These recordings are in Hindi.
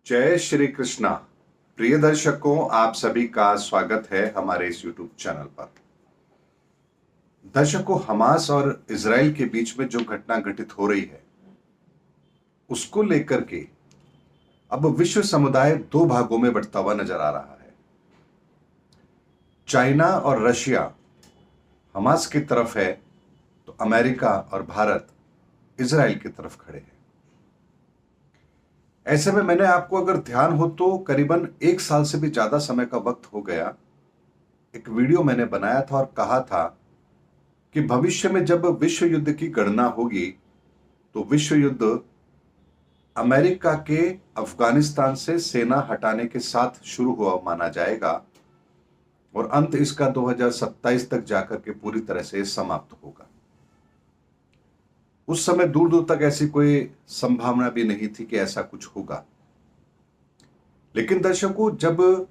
जय श्री कृष्णा। प्रिय दर्शकों, आप सभी का स्वागत है हमारे इस YouTube चैनल पर। दर्शकों, हमास और इजराइल के बीच में जो घटना घटित हो रही है उसको लेकर के अब विश्व समुदाय दो भागों में बंटता हुआ नजर आ रहा है। चाइना और रशिया हमास की तरफ है, तो अमेरिका और भारत इजराइल की तरफ खड़े हैं। ऐसे में मैंने आपको अगर ध्यान हो तो करीबन 1 साल से भी ज्यादा समय का वक्त हो गया, एक वीडियो मैंने बनाया था और कहा था कि भविष्य में जब विश्व युद्ध की गणना होगी तो विश्व युद्ध अमेरिका के अफगानिस्तान से सेना हटाने के साथ शुरू हुआ माना जाएगा और अंत इसका 2027 तक जाकर के पूरी तरह से समाप्त होगा। उस समय दूर दूर तक ऐसी कोई संभावना भी नहीं थी कि ऐसा कुछ होगा। लेकिन दर्शकों, जब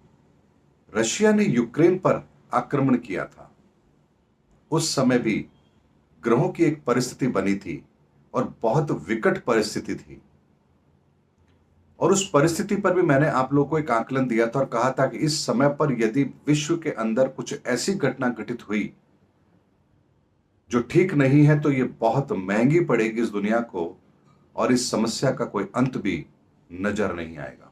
रशिया ने यूक्रेन पर आक्रमण किया था उस समय भी ग्रहों की एक परिस्थिति बनी थी और बहुत विकट परिस्थिति थी। और उस परिस्थिति पर भी मैंने आप लोगों को एक आकलन दिया था और कहा था कि इस समय पर यदि विश्व के अंदर कुछ ऐसी घटना घटित हुई जो ठीक नहीं है तो ये बहुत महंगी पड़ेगी इस दुनिया को और इस समस्या का कोई अंत भी नजर नहीं आएगा।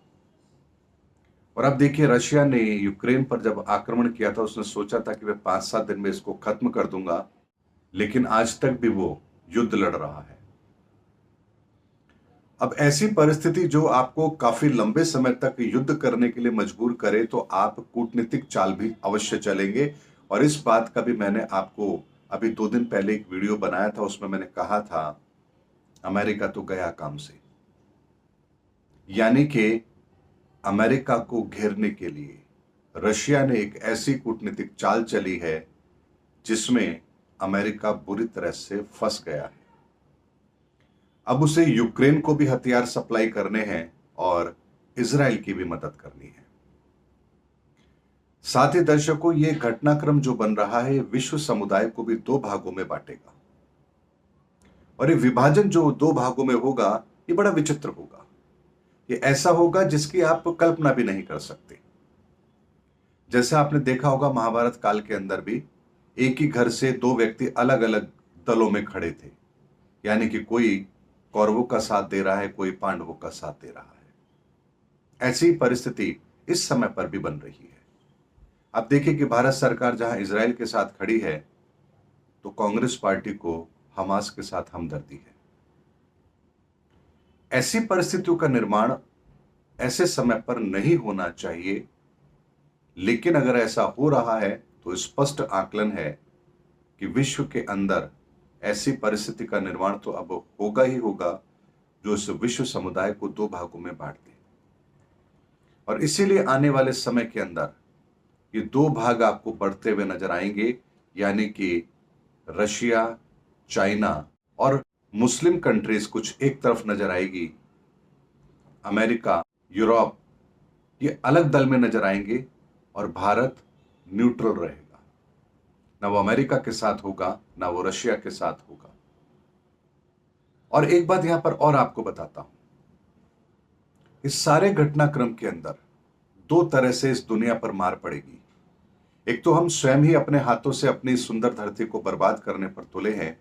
और अब देखिए, रशिया ने यूक्रेन पर जब आक्रमण किया था उसने सोचा था कि मैं 5-7 दिन में इसको खत्म कर दूंगा, लेकिन आज तक भी वो युद्ध लड़ रहा है। अब ऐसी परिस्थिति जो आपको काफी लंबे समय तक युद्ध करने के लिए मजबूर करे तो आप कूटनीतिक चाल भी अवश्य चलेंगे। और इस बात का भी मैंने आपको अभी 2 दिन पहले एक वीडियो बनाया था, उसमें मैंने कहा था अमेरिका तो गया काम से। यानी कि अमेरिका को घेरने के लिए रशिया ने एक ऐसी कूटनीतिक चाल चली है जिसमें अमेरिका बुरी तरह से फंस गया है। अब उसे यूक्रेन को भी हथियार सप्लाई करने हैं और इजराइल की भी मदद करनी है। साथ ही दर्शकों, ये घटनाक्रम जो बन रहा है विश्व समुदाय को भी दो भागों में बांटेगा और ये विभाजन जो दो भागों में होगा ये बड़ा विचित्र होगा। ये ऐसा होगा जिसकी आप कल्पना भी नहीं कर सकते। जैसे आपने देखा होगा महाभारत काल के अंदर भी एक ही घर से दो व्यक्ति अलग अलग दलों में खड़े थे, यानी कि कोई कौरवों का साथ दे रहा है, कोई पांडवों का साथ दे रहा है। ऐसी परिस्थिति इस समय पर भी बन रही है। अब देखिए कि भारत सरकार जहां इजराइल के साथ खड़ी है तो कांग्रेस पार्टी को हमास के साथ हमदर्दी है। ऐसी परिस्थितियों का निर्माण ऐसे समय पर नहीं होना चाहिए, लेकिन अगर ऐसा हो रहा है तो स्पष्ट आकलन है कि विश्व के अंदर ऐसी परिस्थिति का निर्माण तो अब होगा ही होगा जो इस विश्व समुदाय को दो भागों में बांट दे। और इसीलिए आने वाले समय के अंदर ये दो भाग आपको बढ़ते हुए नजर आएंगे, यानी कि रशिया, चाइना और मुस्लिम कंट्रीज कुछ एक तरफ नजर आएगी, अमेरिका, यूरोप ये अलग दल में नजर आएंगे और भारत न्यूट्रल रहेगा। ना वो अमेरिका के साथ होगा ना वो रशिया के साथ होगा। और एक बात यहां पर और आपको बताता हूं, इस सारे घटनाक्रम के अंदर दो तरह से इस दुनिया पर मार पड़ेगी। एक तो हम स्वयं ही अपने हाथों से अपनी सुंदर धरती को बर्बाद करने पर तुले हैं,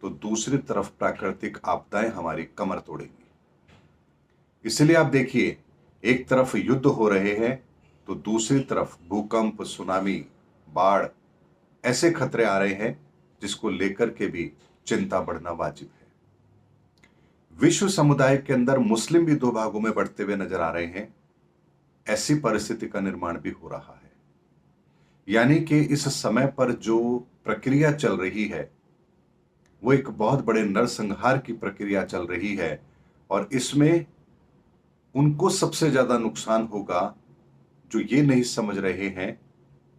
तो दूसरी तरफ प्राकृतिक आपदाएं हमारी कमर तोड़ेंगी। इसलिए आप देखिए, एक तरफ युद्ध हो रहे हैं तो दूसरी तरफ भूकंप, सुनामी, बाढ़ ऐसे खतरे आ रहे हैं जिसको लेकर के भी चिंता बढ़ना वाजिब है। विश्व समुदाय के अंदर मुस्लिम भी दो भागों में बढ़ते हुए नजर आ रहे हैं। ऐसी परिस्थिति का निर्माण भी हो रहा है, यानी कि इस समय पर जो प्रक्रिया चल रही है वो एक बहुत बड़े नरसंहार की प्रक्रिया चल रही है और इसमें उनको सबसे ज्यादा नुकसान होगा जो ये नहीं समझ रहे हैं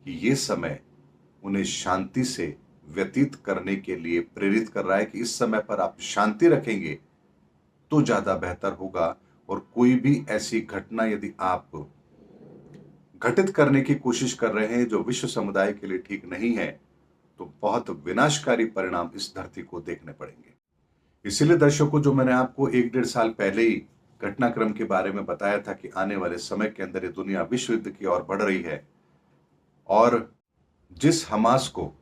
कि ये समय उन्हें शांति से व्यतीत करने के लिए प्रेरित कर रहा है कि इस समय पर आप शांति रखेंगे तो ज्यादा बेहतर होगा। और कोई भी ऐसी घटना यदि आप घटित करने की कोशिश कर रहे हैं जो विश्व समुदाय के लिए ठीक नहीं है तो बहुत विनाशकारी परिणाम इस धरती को देखने पड़ेंगे। इसीलिए दर्शकों, जो मैंने आपको 1-1.5 साल पहले ही घटनाक्रम के बारे में बताया था कि आने वाले समय के अंदर ये दुनिया विश्व युद्ध की ओर बढ़ रही है और जिस हमास को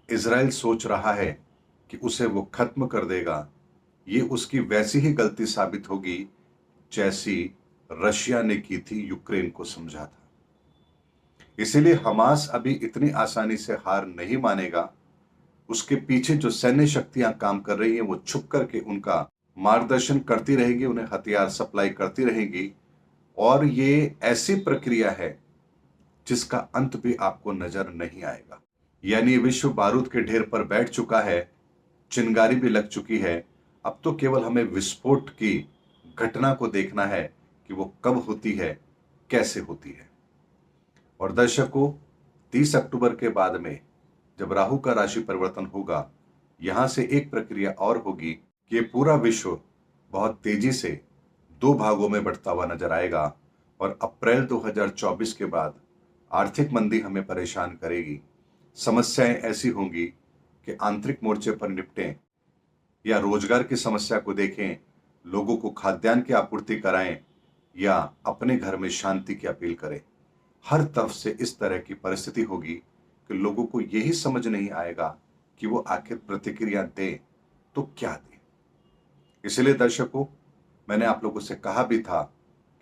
इज़राइल सोच रहा है कि उसे वो खत्म कर देगा, ये उसकी वैसी ही गलती साबित होगी जैसी रशिया ने की थी यूक्रेन को समझा था। इसीलिए हमास अभी इतनी आसानी से हार नहीं मानेगा। उसके पीछे जो सैन्य शक्तियां काम कर रही हैं वो छुप करके उनका मार्गदर्शन करती रहेगी, उन्हें हथियार सप्लाई करती रहेगी और ये ऐसी प्रक्रिया है जिसका अंत भी आपको नजर नहीं आएगा। यानी विश्व बारूद के ढेर पर बैठ चुका है, चिंगारी भी लग चुकी है। अब तो केवल हमें विस्फोट की घटना को देखना है कि वो कब होती है, कैसे होती है। और दर्शकों, 30 अक्टूबर के बाद में जब राहु का राशि परिवर्तन होगा, यहां से एक प्रक्रिया और होगी कि ये पूरा विश्व बहुत तेजी से दो भागों में बढ़ता हुआ नजर आएगा और अप्रैल 2024 के बाद आर्थिक मंदी हमें परेशान करेगी। समस्याएं ऐसी होंगी कि आंतरिक मोर्चे पर निपटें या रोजगार की समस्या को देखें, लोगों को खाद्यान्न की आपूर्ति कराएं या अपने घर में शांति की अपील करें। हर तरफ से इस तरह की परिस्थिति होगी कि लोगों को यही समझ नहीं आएगा कि वो आखिर प्रतिक्रिया दें तो क्या दें। इसलिए दर्शकों, मैंने आप लोगों से कहा भी था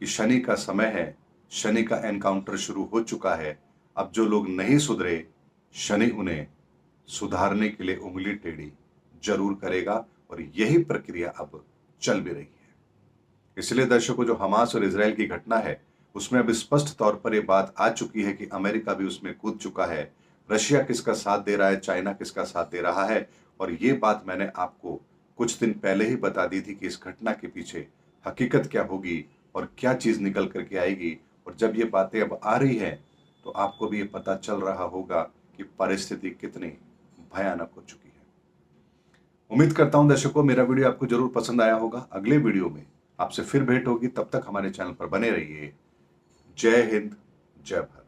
कि शनि का समय है, शनि का एनकाउंटर शुरू हो चुका है। अब जो लोग नहीं सुधरे, शनि उन्हें सुधारने के लिए उंगली टेढ़ी जरूर करेगा और यही प्रक्रिया अब चल भी रही है। इसलिए दर्शकों, जो हमास और इजराइल की घटना है उसमें अब स्पष्ट तौर पर यह बात आ चुकी है कि अमेरिका भी उसमें कूद चुका है। रशिया किसका साथ दे रहा है, चाइना किसका साथ दे रहा है, और ये बात मैंने आपको कुछ दिन पहले ही बता दी थी कि इस घटना के पीछे हकीकत क्या होगी और क्या चीज निकल करके आएगी। और जब ये बातें अब आ रही हैं तो आपको भी ये पता चल रहा होगा कि परिस्थिति कितनी भयानक हो चुकी है। उम्मीद करता हूं दर्शकों, मेरा वीडियो आपको जरूर पसंद आया होगा। अगले वीडियो में आपसे फिर भेंट होगी, तब तक हमारे चैनल पर बने रहिए। जय हिंद, जय भारत।